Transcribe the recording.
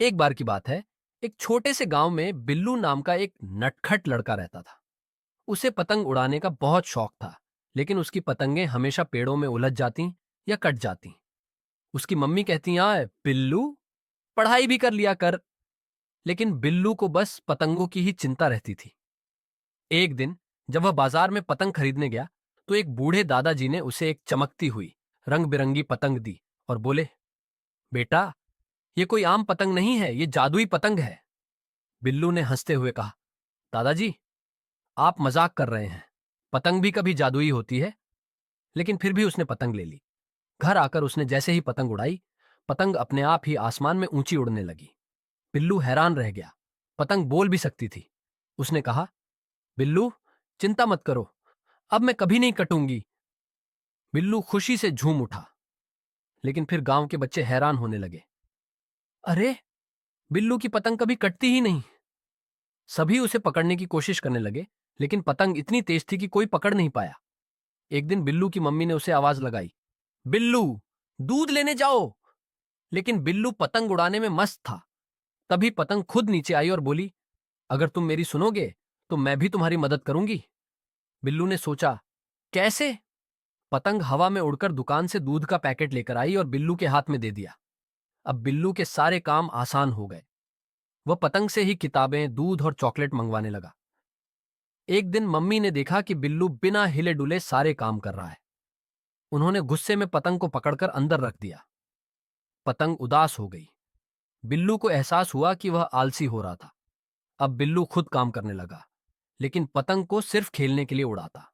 एक बार की बात है, एक छोटे से गांव में बिल्लू नाम का एक नटखट लड़का रहता था। उसे पतंग उड़ाने का बहुत शौक था, लेकिन उसकी पतंगें हमेशा पेड़ों में उलझ जाती या कट जाती। उसकी मम्मी कहती, आए बिल्लू, पढ़ाई भी कर लिया कर। लेकिन बिल्लू को बस पतंगों की ही चिंता रहती थी। एक दिन जब वह बाजार में पतंग खरीदने गया, तो एक बूढ़े दादाजी ने उसे एक चमकती हुई रंग बिरंगी पतंग दी और बोले, बेटा, ये कोई आम पतंग नहीं है, ये जादुई पतंग है। बिल्लू ने हंसते हुए कहा, दादाजी, आप मजाक कर रहे हैं। पतंग भी कभी जादुई होती है। लेकिन फिर भी उसने पतंग ले ली। घर आकर उसने जैसे ही पतंग उड़ाई, पतंग अपने आप ही आसमान में ऊंची उड़ने लगी। बिल्लू हैरान रह गया। पतंग बोल भी सकती थी। उसने कहा, बिल्लू, चिंता मत करो, अब मैं कभी नहीं कटूंगी। बिल्लू खुशी से झूम उठा। लेकिन फिर गांव के बच्चे हैरान होने लगे। अरे, बिल्लू की पतंग कभी कटती ही नहीं। सभी उसे पकड़ने की कोशिश करने लगे, लेकिन पतंग इतनी तेज थी कि कोई पकड़ नहीं पाया। एक दिन बिल्लू की मम्मी ने उसे आवाज लगाई, बिल्लू, दूध लेने जाओ। लेकिन बिल्लू पतंग उड़ाने में मस्त था। तभी पतंग खुद नीचे आई और बोली, अगर तुम मेरी सुनोगे तो मैं भी तुम्हारी मदद करूंगी। बिल्लू ने सोचा, कैसे? पतंग हवा में उड़कर दुकान से दूध का पैकेट लेकर आई और बिल्लू के हाथ में दे दिया। अब बिल्लू के सारे काम आसान हो गए। वह पतंग से ही किताबें, दूध और चॉकलेट मंगवाने लगा। एक दिन मम्मी ने देखा कि बिल्लू बिना हिले डुले सारे काम कर रहा है। उन्होंने गुस्से में पतंग को पकड़कर अंदर रख दिया। पतंग उदास हो गई। बिल्लू को एहसास हुआ कि वह आलसी हो रहा था। अब बिल्लू खुद काम करने लगा, लेकिन पतंग को सिर्फ खेलने के लिए उड़ाता।